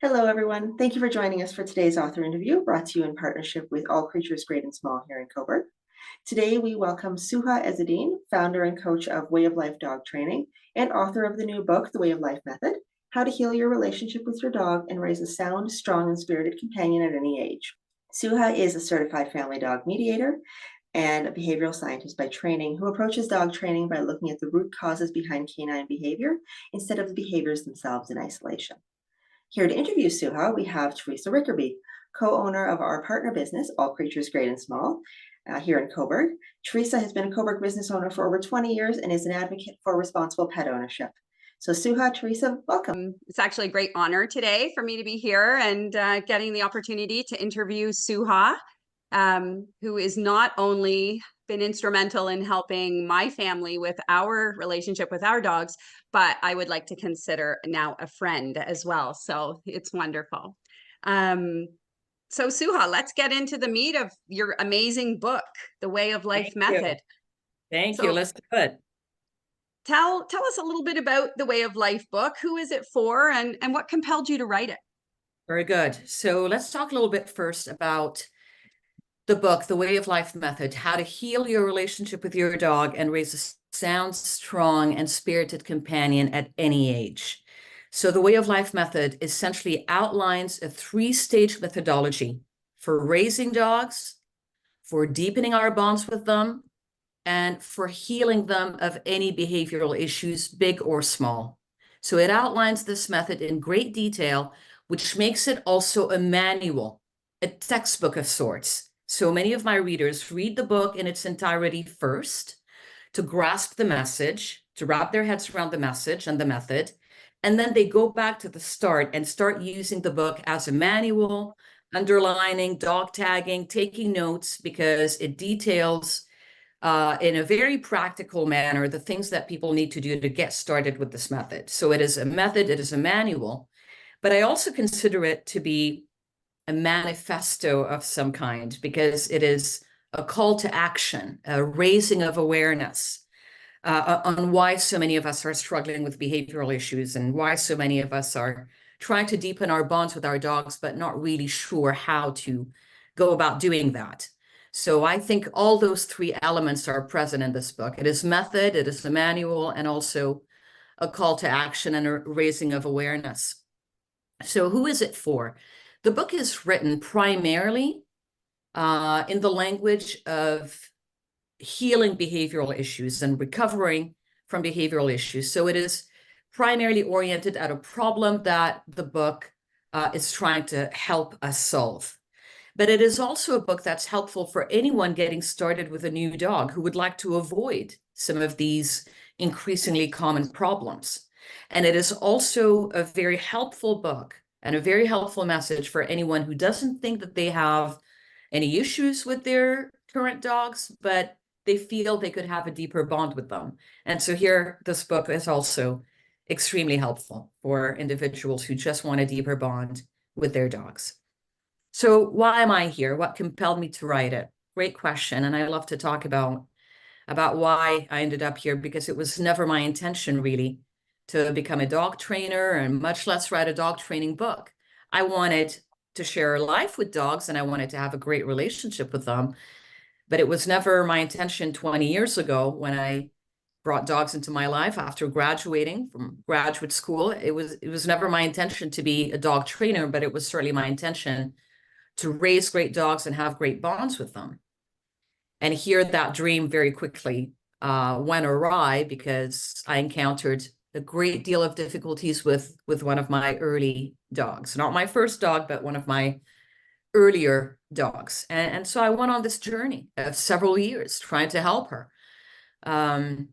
Hello, everyone. Thank you for joining us for today's author interview, brought to you in partnership with All Creatures Great and Small here in Coburg. Today, we welcome Souha Ezzedeen, founder and coach of Way of Life Dog Training and author of the new book, The Way of Life Method, How to Heal Your Relationship with Your Dog and Raise a Sound, Strong, and Spirited Companion at Any Age. Souha is a certified family dog mediator and a behavioral scientist by training who approaches dog training by looking at the root causes behind canine behavior instead of the behaviors themselves in isolation. Here to interview Souha, we have Theresa Rickerby, co-owner of our partner business, All Creatures Great and Small, here in Coburg. Theresa has been a Coburg business owner for over 20 years and is an advocate for responsible pet ownership. So Souha, Theresa, welcome. It's actually a great honor today for me to be here and getting the opportunity to interview Souha, who is not only been instrumental in helping my family with our relationship with our dogs, but I would like to consider now a friend as well. So it's wonderful. So Souha, let's get into the meat of your amazing book, The Way of Life Method. Thank you. Let's do it. Tell us a little bit about the Way of Life book. Who is it for, and what compelled you to write it? Very good. So let's talk a little bit first about the book, The Way of Life Method, How to Heal Your Relationship with Your Dog and Raise a Sound, Strong, and Spirited Companion at Any Age. So the Way of Life Method essentially outlines a three-stage methodology for raising dogs, for deepening our bonds with them, and for healing them of any behavioral issues, big or small. So it outlines this method in great detail, which makes it also a manual, a textbook of sorts. So many of my readers read the book in its entirety first to grasp the message, to wrap their heads around the message and the method, and then they go back to the start and start using the book as a manual, underlining, dog tagging, taking notes, because it details in a very practical manner the things that people need to do to get started with this method. So it is a method, it is a manual, but I also consider it to be a manifesto of some kind, because it is a call to action, a raising of awareness on why so many of us are struggling with behavioral issues and why so many of us are trying to deepen our bonds with our dogs, but not really sure how to go about doing that. So I think all those three elements are present in this book. It is method, it is a manual, and also a call to action and a raising of awareness. So who is it for? The book is written primarily in the language of healing behavioral issues and recovering from behavioral issues. So it is primarily oriented at a problem that the book is trying to help us solve. But it is also a book that's helpful for anyone getting started with a new dog who would like to avoid some of these increasingly common problems. And it is also a very helpful book and a very helpful message for anyone who doesn't think that they have any issues with their current dogs, but they feel they could have a deeper bond with them. And so here, this book is also extremely helpful for individuals who just want a deeper bond with their dogs. So why am I here? What compelled me to write it? Great question. And I love to talk about why I ended up here, because it was never my intention really to become a dog trainer, and much less write a dog training book. I wanted to share life with dogs and I wanted to have a great relationship with them. But it was never my intention 20 years ago when I brought dogs into my life after graduating from graduate school. It was never my intention to be a dog trainer, but it was certainly my intention to raise great dogs and have great bonds with them. And here that dream very quickly went awry, because I encountered a great deal of difficulties with one of my early dogs. Not my first dog, but one of my earlier dogs. And so I went on this journey of several years trying to help her, trying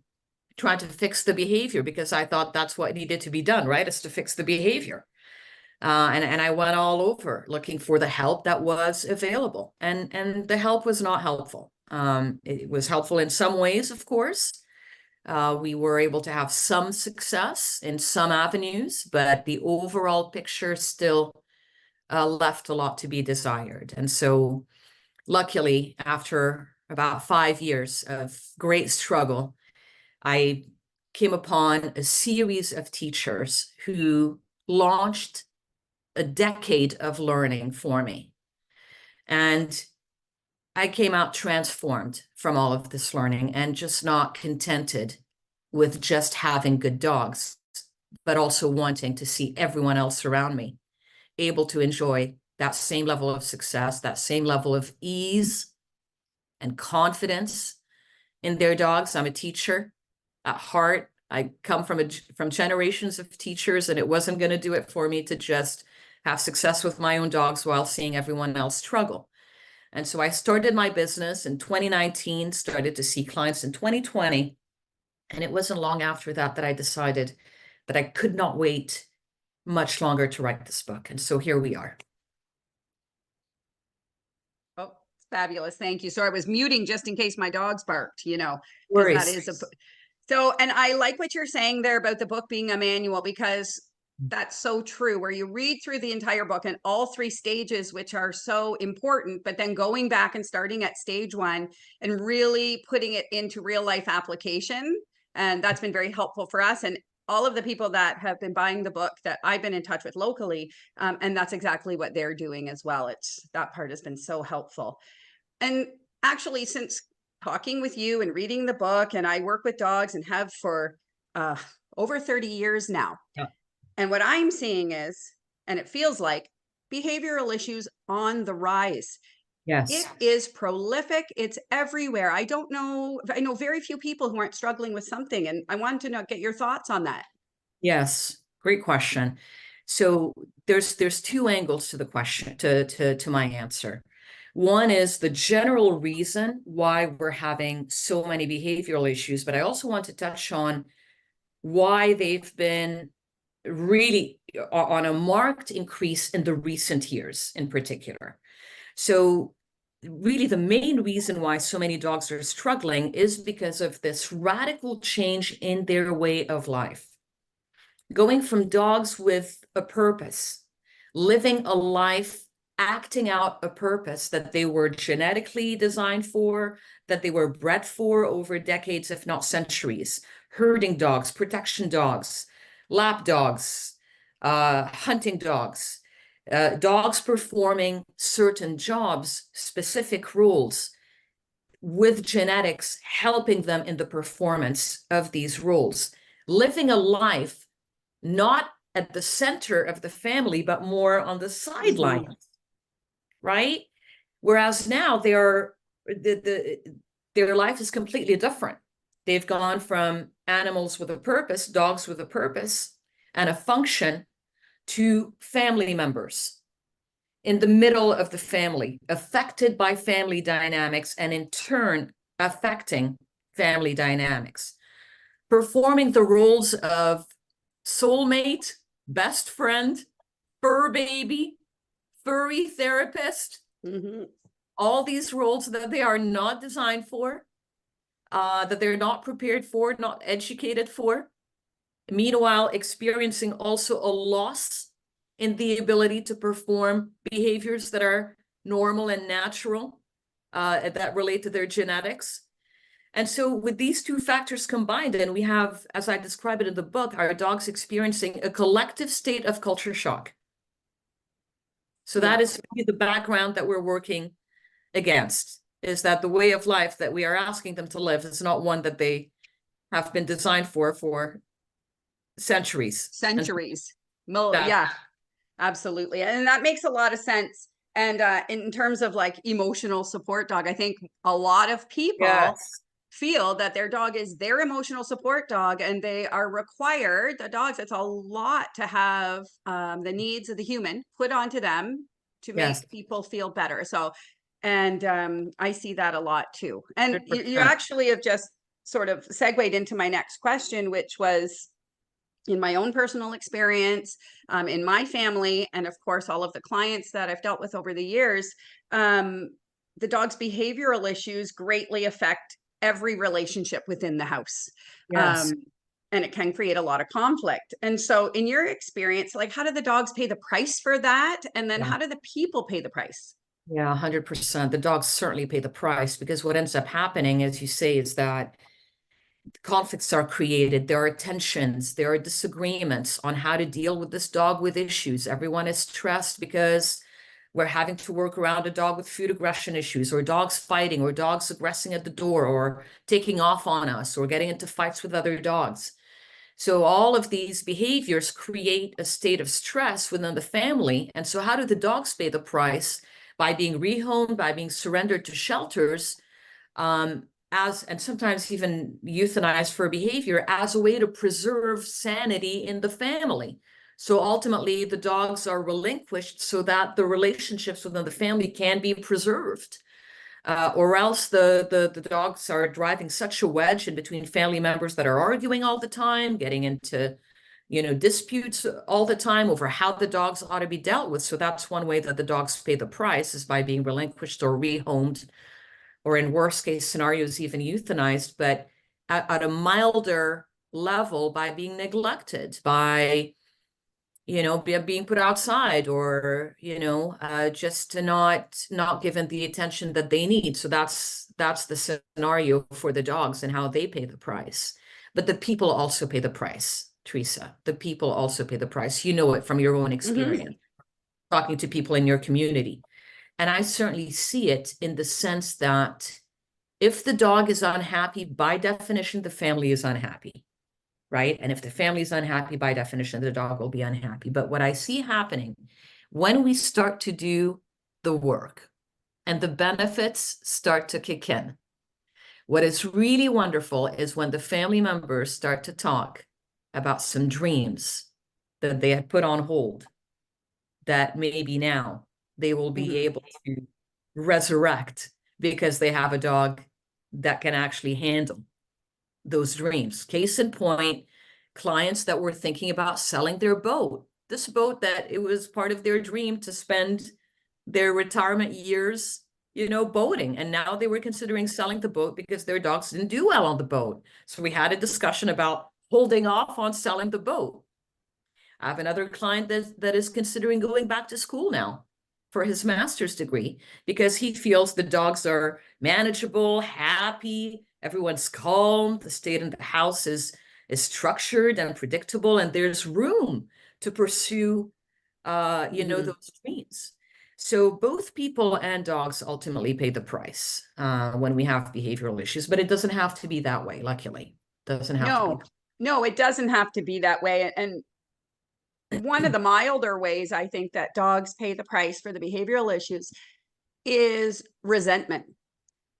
to fix the behavior, because I thought that's what needed to be done, right? Is to fix the behavior. And I went all over looking for the help that was available. And the help was not helpful. It was helpful in some ways, of course. We were able to have some success in some avenues, but the overall picture still left a lot to be desired. And so luckily, after about 5 years of great struggle, I came upon a series of teachers who launched a decade of learning for me. And I came out transformed from all of this learning and just not contented with just having good dogs, but also wanting to see everyone else around me able to enjoy that same level of success, that same level of ease and confidence in their dogs. I'm a teacher at heart. I come from generations of teachers, and it wasn't going to do it for me to just have success with my own dogs while seeing everyone else struggle. And so I started my business in 2019, started to see clients in 2020. And it wasn't long after that that I decided that I could not wait much longer to write this book. And so here we are. Oh, it's fabulous. Thank you. So I was muting just in case my dogs barked, because Worries. that is so, and I like what you're saying there about the book being a manual, because that's so true, where you read through the entire book and all 3 stages, which are so important, but then going back and starting at stage 1 and really putting it into real life application. And that's been very helpful for us and all of the people that have been buying the book that I've been in touch with locally. And that's exactly what they're doing as well. That part has been so helpful. And actually, since talking with you and reading the book, and I work with dogs and have for over 30 years now. Yeah. And what I'm seeing is, and it feels like, behavioral issues on the rise. Yes. It is prolific. It's everywhere. I know very few people who aren't struggling with something. And I wanted to get your thoughts on that. Yes, great question. So there's 2 angles to the question, to my answer. One is the general reason why we're having so many behavioral issues, but I also want to touch on why they've been really on a marked increase in the recent years in particular. So really the main reason why so many dogs are struggling is because of this radical change in their way of life. Going from dogs with a purpose, living a life, acting out a purpose that they were genetically designed for, that they were bred for over decades, if not centuries. Herding dogs, protection dogs, lap dogs, hunting dogs, dogs performing certain jobs, specific roles, with genetics helping them in the performance of these roles. Living a life not at the center of the family, but more on the sidelines, right? Whereas now their life is completely different. They've gone from animals with a purpose, dogs with a purpose and a function, to family members in the middle of the family, affected by family dynamics, and in turn affecting family dynamics, performing the roles of soulmate, best friend, fur baby, furry therapist, all these roles that they are not designed for, that they're not prepared for, not educated for. Meanwhile, experiencing also a loss in the ability to perform behaviors that are normal and natural, that relate to their genetics. And so with these 2 factors combined, and we have, as I describe it in the book, our dogs experiencing a collective state of culture shock. So that is the background that we're working against, is that the way of life that we are asking them to live is not one that they have been designed for centuries. Yeah, absolutely. And that makes a lot of sense. And in terms of like emotional support dog, I think a lot of people feel that their dog is their emotional support dog, and they are required, the dogs, it's a lot to have the needs of the human put onto them to make people feel better. So, and I see that a lot too. And you actually have just sort of segued into my next question, which was, in my own personal experience, in my family, and of course, all of the clients that I've dealt with over the years, the dog's behavioral issues greatly affect every relationship within the house. And it can create a lot of conflict. And so in your experience, like, how do the dogs pay the price for that? And then how do the people pay the price? Yeah, 100%. The dogs certainly pay the price, because what ends up happening, as you say, is that conflicts are created, there are tensions, there are disagreements on how to deal with this dog with issues. Everyone is stressed because we're having to work around a dog with food aggression issues, or dogs fighting, or dogs aggressing at the door, or taking off on us, or getting into fights with other dogs. So all of these behaviors create a state of stress within the family. And so how do the dogs pay the price? By being rehomed, by being surrendered to shelters, and sometimes even euthanized for behavior as a way to preserve sanity in the family. So ultimately, the dogs are relinquished so that the relationships within the family can be preserved. Or else the dogs are driving such a wedge in between family members that are arguing all the time, getting into, disputes all the time over how the dogs ought to be dealt with. So that's one way that the dogs pay the price, is by being relinquished or rehomed, or in worst case scenarios, even euthanized, but at a milder level, by being neglected, by being put outside, or just not given the attention that they need. So that's the scenario for the dogs and how they pay the price. But the people also pay the price, Theresa. The people also pay the price. You know it from your own experience, talking to people in your community. And I certainly see it in the sense that if the dog is unhappy, by definition, the family is unhappy. Right? And if the family is unhappy, by definition, the dog will be unhappy. But what I see happening when we start to do the work and the benefits start to kick in, what is really wonderful is when the family members start to talk about some dreams that they had put on hold, that maybe now they will be able to resurrect because they have a dog that can actually handle those dreams. Case in point, clients that were thinking about selling their boat, this boat that it was part of their dream to spend their retirement years, boating. And now they were considering selling the boat because their dogs didn't do well on the boat. So we had a discussion about holding off on selling the boat. I have another client that is considering going back to school now for his master's degree, because he feels the dogs are manageable, happy, everyone's calm, the state in the house is structured and predictable, and there's room to pursue those dreams. So both people and dogs ultimately pay the price when we have behavioral issues, but it doesn't have to be that way, luckily. Doesn't have to be. No, it doesn't have to be that way. And one of the milder ways I think that dogs pay the price for the behavioral issues is resentment,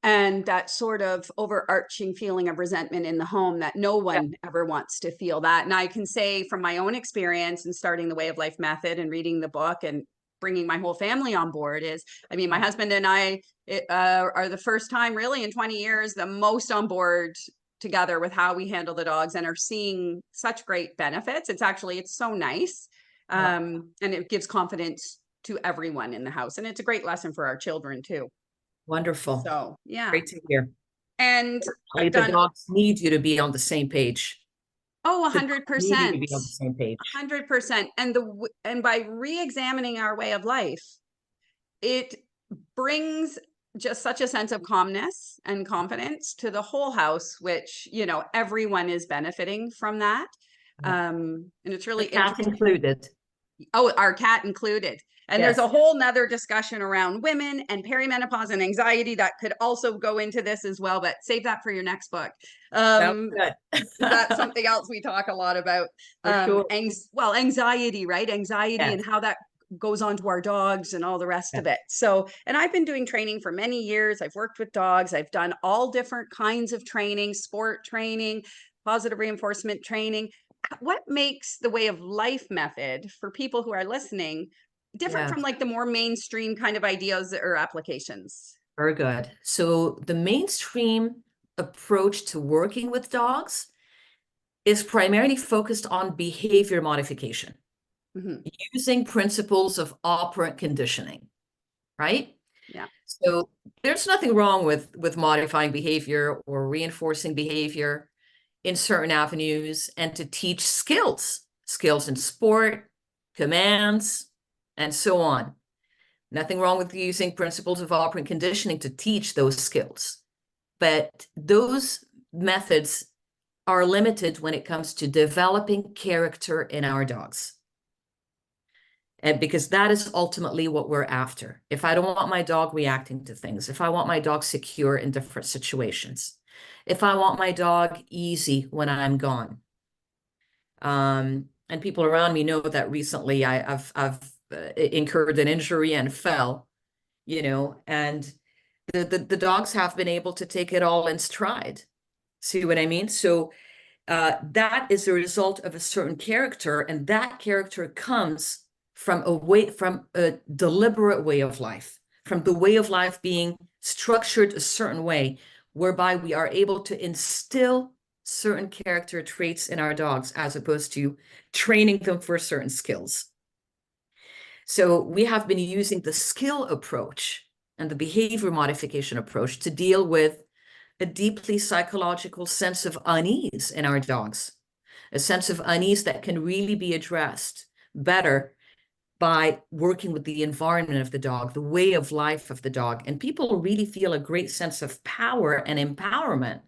and that sort of overarching feeling of resentment in the home that no one ever wants to feel that. And I can say from my own experience in starting the Way of Life method and reading the book and bringing my whole family on board is, my husband and I are the first time really in 20 years, the most on board together with how we handle the dogs, and are seeing such great benefits. It's so nice. And it gives confidence to everyone in the house. And it's a great lesson for our children too. Wonderful. So, yeah. Great to hear. And the dogs need you to be on the same page. Oh, 100%. To be on the same page. 100%. And by re-examining our way of life, it brings just such a sense of calmness and confidence to the whole house, which, everyone is benefiting from that. And it's really interesting. Included. Oh, our cat included. And there's a whole nother discussion around women and perimenopause and anxiety that could also go into this as well, but save that for your next book. That's something else we talk a lot about. Sure. Anxiety, right? Anxiety and how that goes on to our dogs and all the rest of it. So, and I've been doing training for many years. I've worked with dogs. I've done all different kinds of training, sport training, positive reinforcement training. What makes the Way of Life method, for people who are listening, different from like the more mainstream kind of ideas or applications? Very good. So the mainstream approach to working with dogs is primarily focused on behavior modification, using principles of operant conditioning, right? Yeah. So there's nothing wrong with modifying behavior or reinforcing behavior in certain avenues, and to teach skills in sport, commands, and so on. Nothing wrong with using principles of operant conditioning to teach those skills. But those methods are limited when it comes to developing character in our dogs. And because that is ultimately what we're after. If I don't want my dog reacting to things, if I want my dog secure in different situations, if I want my dog easy when I'm gone. And people around me know that recently I've incurred an injury and fell, and the dogs have been able to take it all in stride. See what I mean? So that is a result of a certain character, and that character comes from a deliberate way of life, from the way of life being structured a certain way, whereby we are able to instill certain character traits in our dogs as opposed to training them for certain skills. So we have been using the skill approach and the behavior modification approach to deal with a deeply psychological sense of unease in our dogs, a sense of unease that can really be addressed better by working with the environment of the dog, the way of life of the dog. And people really feel a great sense of power and empowerment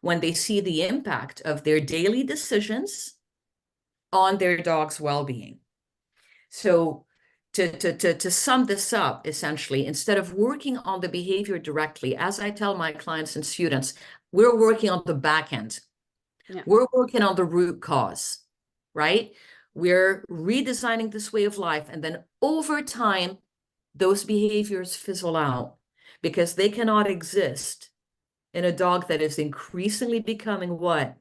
when they see the impact of their daily decisions on their dog's well-being. So to sum this up, essentially, instead of working on the behavior directly, as I tell my clients and students, we're working on the back end. Yeah. We're working on the root cause, right? We're redesigning this way of life. And then over time, those behaviors fizzle out because they cannot exist in a dog that is increasingly becoming what?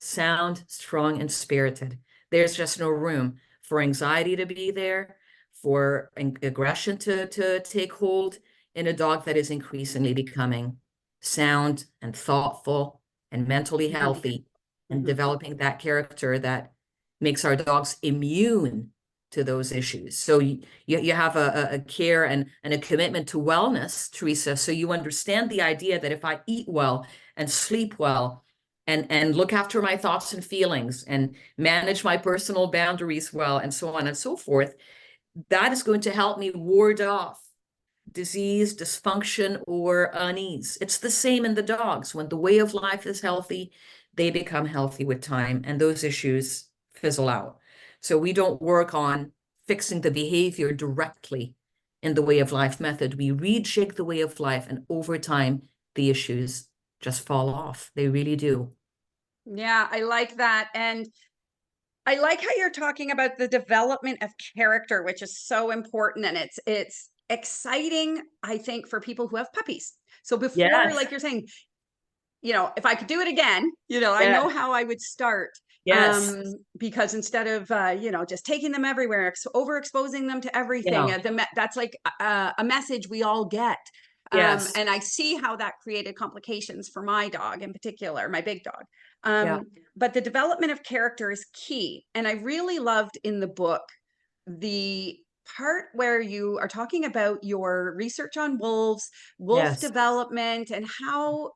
Sound, strong, and spirited. There's just no room for anxiety to be there, for aggression to take hold in a dog that is increasingly becoming sound and thoughtful and mentally healthy and developing that character that makes our dogs immune to those issues. So you have a care and a commitment to wellness, Theresa. So you understand the idea that if I eat well and sleep well and look after my thoughts and feelings and manage my personal boundaries well, and so on and so forth, that is going to help me ward off disease, dysfunction, or unease. It's the same in the dogs. When the way of life is healthy, they become healthy with time, and those issues fizzle out. So we don't work on fixing the behavior directly in the way of life method. We rejig the way of life, and over time, the issues just fall off. They really do. Yeah, I like that. And I like how you're talking about the development of character, which is so important. And it's exciting, I think, for people who have puppies. So before, Yes. like you're saying, if I could do it again, I Yeah. know how I would start. Yes. Because instead of, just taking them everywhere, overexposing them to everything, Yeah. that's like a message we all get. Yes. And I see how that created complications for my dog in particular, my big dog. Yeah. But the development of character is key. And I really loved in the book the part where you are talking about your research on wolf Yes. development, and how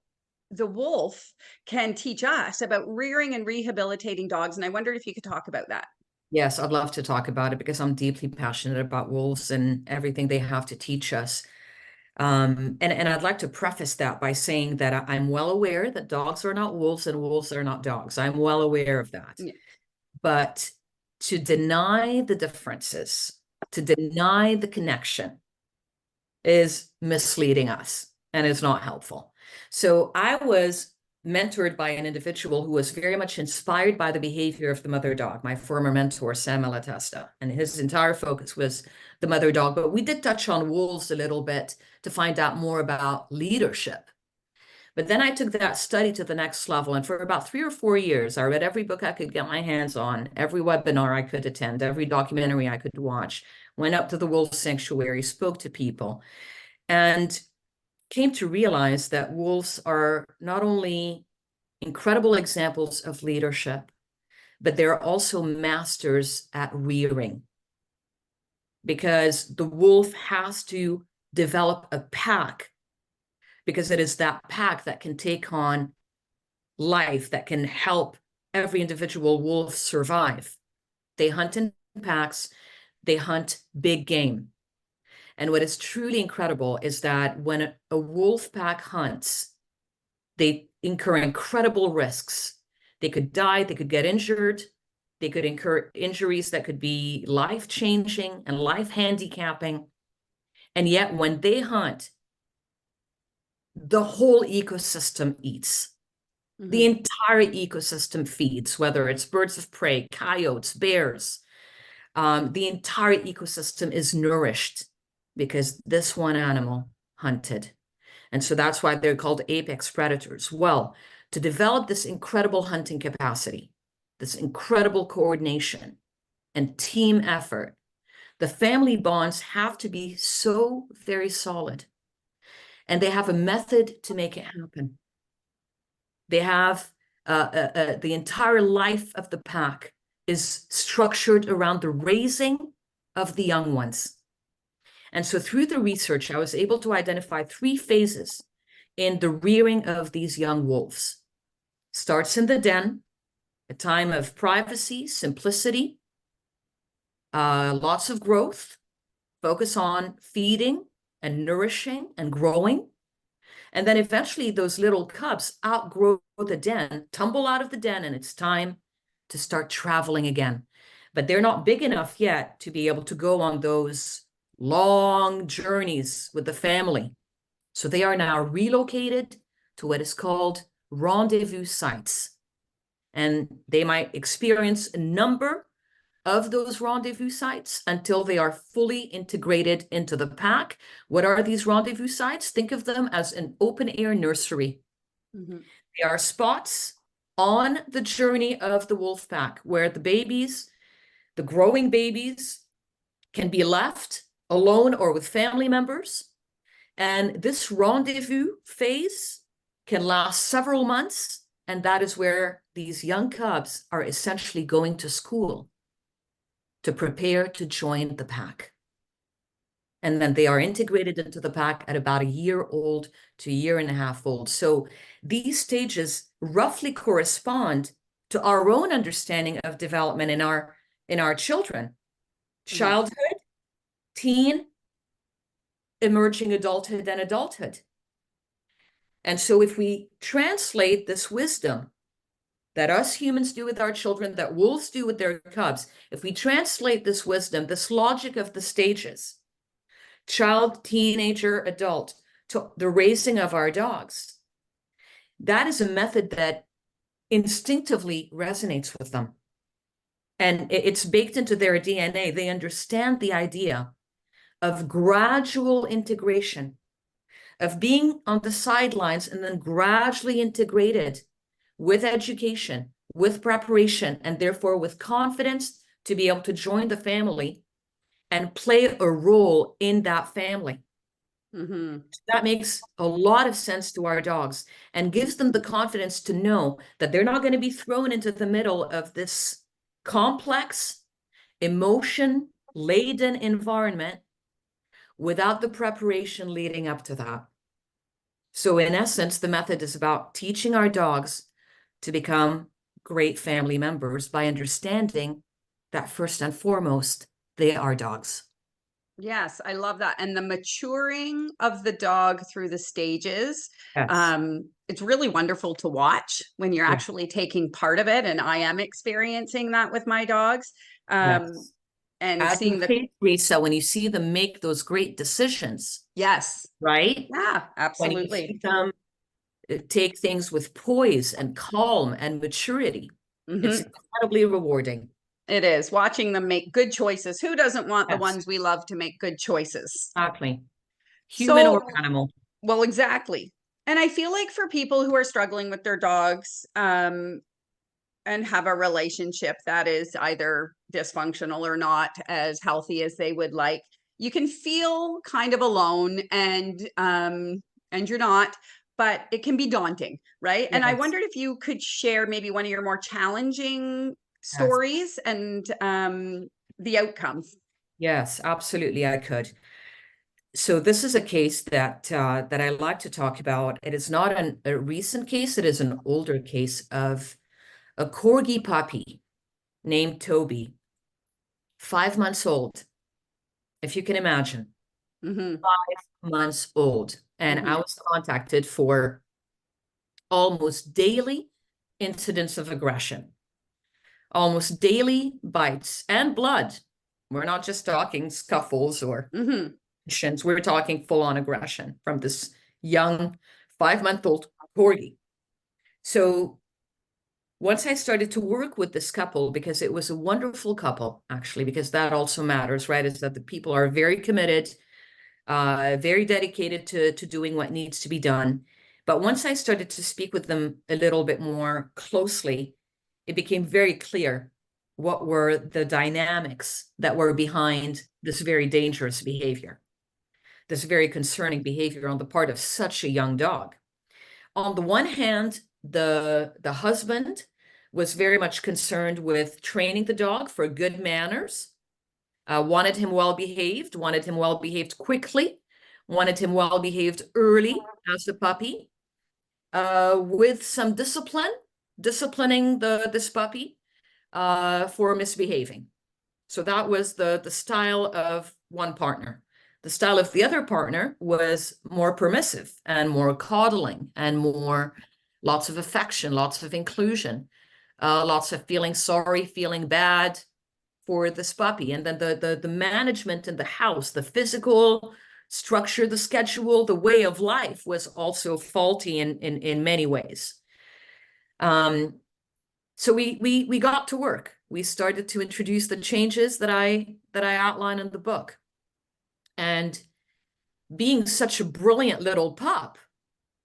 the wolf can teach us about rearing and rehabilitating dogs. And I wondered if you could talk about that. Yes, I'd love to talk about it because I'm deeply passionate about wolves and everything they have to teach us. And I'd like to preface that by saying that I'm well aware that dogs are not wolves and wolves are not dogs. I'm well aware of that. Yeah. But to deny the differences, to deny the connection is misleading us and is not helpful. So I was mentored by an individual who was very much inspired by the behavior of the mother dog, my former mentor, Sam Malatesta, and his entire focus was the mother dog. But we did touch on wolves a little bit to find out more about leadership. But then I took that study to the next level. And for about 3 or 4 years, I read every book I could get my hands on, every webinar I could attend, every documentary I could watch, went up to the wolf sanctuary, spoke to people, and came to realize that wolves are not only incredible examples of leadership, but they're also masters at rearing. Because the wolf has to develop a pack, because it is that pack that can take on life, that can help every individual wolf survive. They hunt in packs, they hunt big game. And what is truly incredible is that when a wolf pack hunts, they incur incredible risks They could die, they could get injured, they could incur injuries that could be life-changing and life-handicapping. And yet when they hunt, the whole ecosystem eats. The entire ecosystem feeds, whether it's birds of prey, coyotes, bears. The entire ecosystem is nourished because this one animal hunted. And so that's why they're called apex predators. Well, to develop this incredible hunting capacity, this incredible coordination and team effort, the family bonds have to be so very solid. And they have a method to make it happen. They have the entire life of the pack is structured around the raising of the young ones. And so through the research, I was able to identify 3 phases in the rearing of these young wolves. Starts in the den, a time of privacy, simplicity, lots of growth, focus on feeding and nourishing and growing. And then eventually those little cubs outgrow the den, tumble out of the den, and it's time to start traveling again. But they're not big enough yet to be able to go on those long journeys with the family. So they are now relocated to what is called rendezvous sites. And they might experience a number of those rendezvous sites until they are fully integrated into the pack. What are these rendezvous sites? Think of them as an open-air nursery. They are spots on the journey of the wolf pack where the babies, the growing babies, can be left alone or with family members. And this rendezvous phase can last several months. And that is where these young cubs are essentially going to school to prepare to join the pack. And then they are integrated into the pack at about 1 year old to 1.5 years old. So these stages roughly correspond to our own understanding of development in our children. Childhood, teen, emerging adulthood, and adulthood. And so if we translate this wisdom that us humans do with our children, that wolves do with their cubs, if we translate this wisdom, this logic of the stages, child, teenager, adult, to the raising of our dogs, that is a method that instinctively resonates with them. And it's baked into their DNA. They understand the idea of gradual integration, of being on the sidelines and then gradually integrated with education, with preparation, and therefore with confidence to be able to join the family and play a role in that family. That makes a lot of sense to our dogs and gives them the confidence to know that they're not going to be thrown into the middle of this complex, emotion-laden environment without the preparation leading up to that. So in essence, the method is about teaching our dogs to become great family members by understanding that first and foremost, they are dogs. Yes, I love that. And the maturing of the dog through the stages. Yes. It's really wonderful to watch when you're Yeah. actually taking part of it. And I am experiencing that with my dogs. Yes. And As seeing you the, say, Theresa, when you see them make those great decisions, yes, right? yeah, When you absolutely. see them take things with poise and calm and maturity, it's incredibly rewarding. It is watching them make good choices. Who doesn't want the Yes, ones we love to make good choices? exactly. Human or So, animal. well, exactly. And I feel like for people who are struggling with their dogs, and have a relationship that is either dysfunctional or not as healthy as they would like, you can feel kind of alone, and you're not, but it can be daunting, right? And I Yes. wondered if you could share maybe one of your more challenging Yes. stories and the outcomes. Yes, absolutely, I could. So this is a case that I like to talk about. It is not a recent case. It is an older case of a corgi puppy named Toby, 5 months old, if you can imagine. 5 months old. And I was contacted for almost daily incidents of aggression, almost daily bites and blood. We're not just talking scuffles or tensions. We're talking full-on aggression from this young 5-month-old corgi. So once I started to work with this couple, because it was a wonderful couple, actually, because that also matters, right? Is that the people are very committed, very dedicated to doing what needs to be done. But once I started to speak with them a little bit more closely, it became very clear what were the dynamics that were behind this very dangerous behavior, this very concerning behavior on the part of such a young dog. On the one hand, the husband was very much concerned with training the dog for good manners, wanted him well behaved, wanted him well behaved quickly, wanted him well behaved early as a puppy, with some disciplining this puppy for misbehaving. So that was the style of one partner. The style of the other partner was more permissive and more coddling and more lots of affection, lots of inclusion, lots of feeling sorry, feeling bad for this puppy. And then the management in the house, the physical structure, the schedule, the way of life was also faulty in many ways. So we got to work. We started to introduce the changes that I outline in the book. And being such a brilliant little pup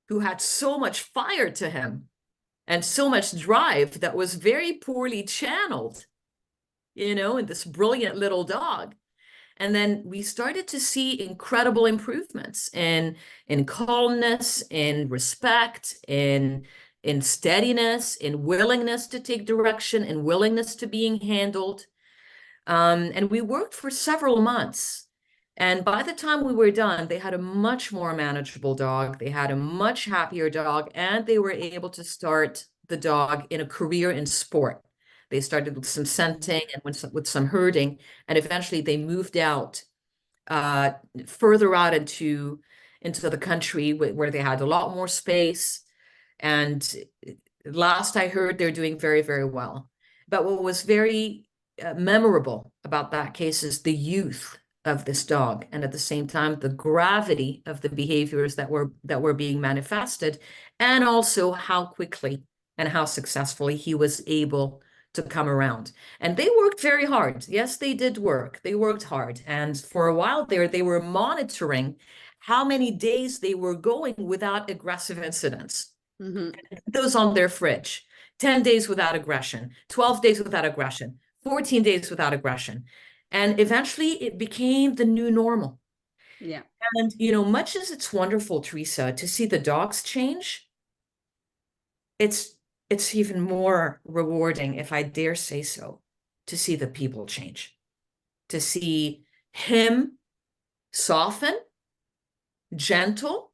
who had so much fire to him and so much drive that was very poorly channeled, in this brilliant little dog. And then we started to see incredible improvements in calmness, in respect, in steadiness, in willingness to take direction, in willingness to being handled. And we worked for several months. And by the time we were done, they had a much more manageable dog. They had a much happier dog, and they were able to start the dog in a career in sport. They started with some scenting and with some herding, and eventually they moved out further out into the country where they had a lot more space. And last I heard, they're doing very, very well. But what was very memorable about that case is the youth of this dog, and at the same time the gravity of the behaviors that were being manifested, and also how quickly and how successfully he was able to come around. And they worked very hard. Yes, they did work. They worked hard. And for a while there, they were monitoring how many days they were going without aggressive incidents. Those on their fridge: 10 days without aggression, 12 days without aggression, 14 days without aggression. And eventually it became the new normal. Yeah. And, much as it's wonderful, Theresa, to see the dogs change, it's even more rewarding, if I dare say so, to see the people change, to see him soften, gentle,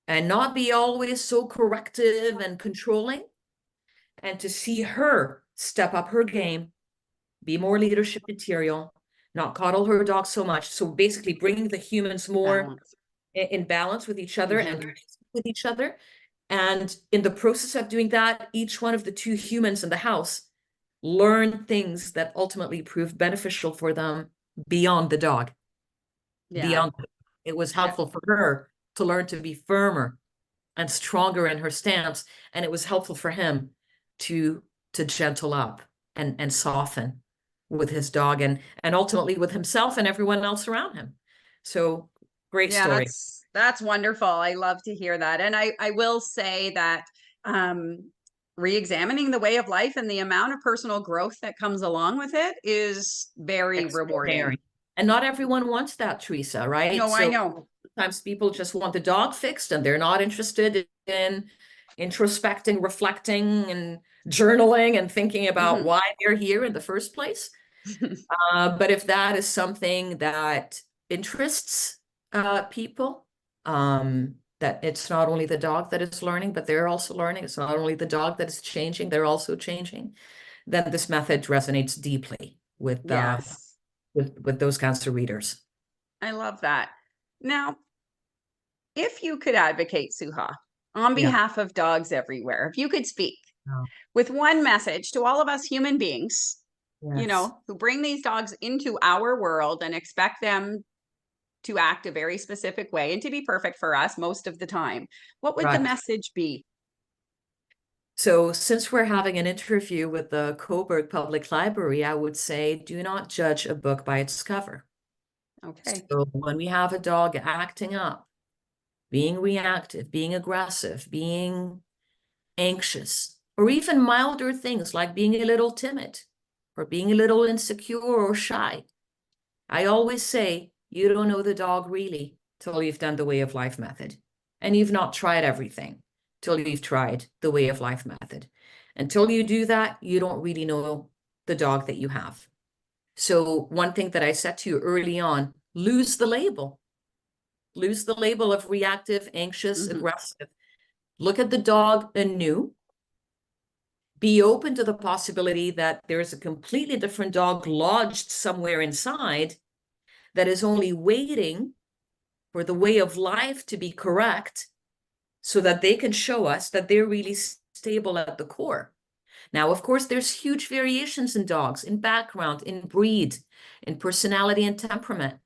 and not be always so corrective and controlling, and to see her step up her game, be more leadership material, not coddle her dog so much. So basically bringing the humans more in balance with each other and with each other. And in the process of doing that, each one of the two humans in the house learned things that ultimately proved beneficial for them beyond the dog. Yeah. It was helpful for her to learn to be firmer and stronger in her stance. And it was helpful for him to gentle up and soften with his dog, and ultimately with himself and everyone else around him. So great story. That's wonderful. I love to hear that. And I will say that re-examining the way of life and the amount of personal growth that comes along with it is very rewarding. And not everyone wants that, Theresa, right? No, I know. Sometimes people just want the dog fixed and they're not interested in introspecting, reflecting, and journaling and thinking about why they're here in the first place. But if that is something that interests people, that it's not only the dog that is learning, but they're also learning. It's not only the dog that is changing, they're also changing. Then this method resonates deeply with those kinds of readers. I love that. Now, if you could advocate, Souha, on behalf of dogs everywhere, if you could speak Oh, with one message to all of us human beings, you yes. know, who bring these dogs into our world and expect them to act a very specific way and to be perfect for us most of the time. What would the Right. message be? So since we're having an interview with the Coburg Public Library, I would say do not judge a book by its cover. Okay. So when we have a dog acting up, being reactive, being aggressive, being anxious, or even milder things like being a little timid or being a little insecure or shy, I always say you don't know the dog really till you've done the way of life method. And you've not tried everything till you've tried the way of life method. Until you do that, you don't really know the dog that you have. So one thing that I said to you early on, lose the label. Lose the label of reactive, anxious, aggressive. Look at the dog anew. Be open to the possibility that there's a completely different dog lodged somewhere inside that is only waiting for the way of life to be correct so that they can show us that they're really stable at the core. Now, of course, there's huge variations in dogs, in background, in breed, in personality and temperament.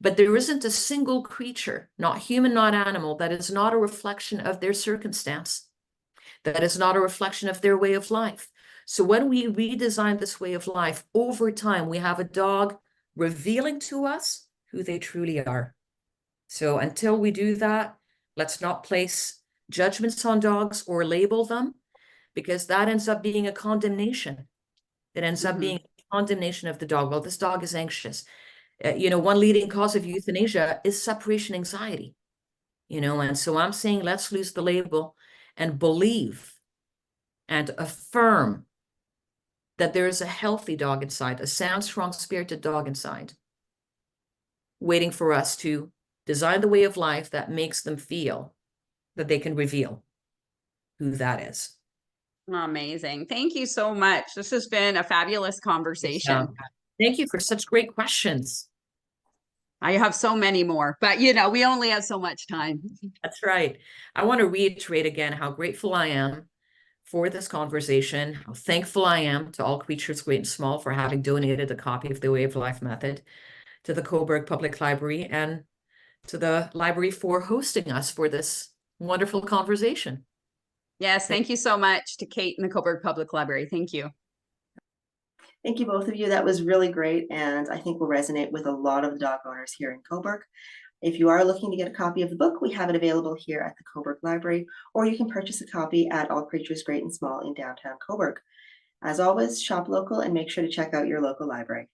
But there isn't a single creature, not human, not animal, that is not a reflection of their circumstance, that is not a reflection of their way of life. So when we redesign this way of life over time, we have a dog revealing to us who they truly are. So until we do that, let's not place judgments on dogs or label them, because that ends up being a condemnation. It ends up being a condemnation of the dog. Well, this dog is anxious. One leading cause of euthanasia is separation anxiety, and so I'm saying let's lose the label and believe and affirm that there is a healthy dog inside, a sound, strong, spirited dog inside, waiting for us to design the way of life that makes them feel that they can reveal who that is. Amazing. Thank you so much. This has been a fabulous conversation. Thank you for such great questions. I have so many more, but we only have so much time. That's right. I want to reiterate again how grateful I am for this conversation, how thankful I am to All Creatures Great and Small for having donated a copy of the Way of Life Method, to the Coburg Public Library, and to the library for hosting us for this wonderful conversation. Yes, thank you so much to Kate and the Coburg Public Library. Thank you. Thank you, both of you. That was really great, and I think will resonate with a lot of the dog owners here in Coburg. If you are looking to get a copy of the book, we have it available here at the Coburg Library, or you can purchase a copy at All Creatures Great and Small in downtown Coburg. As always, shop local and make sure to check out your local library.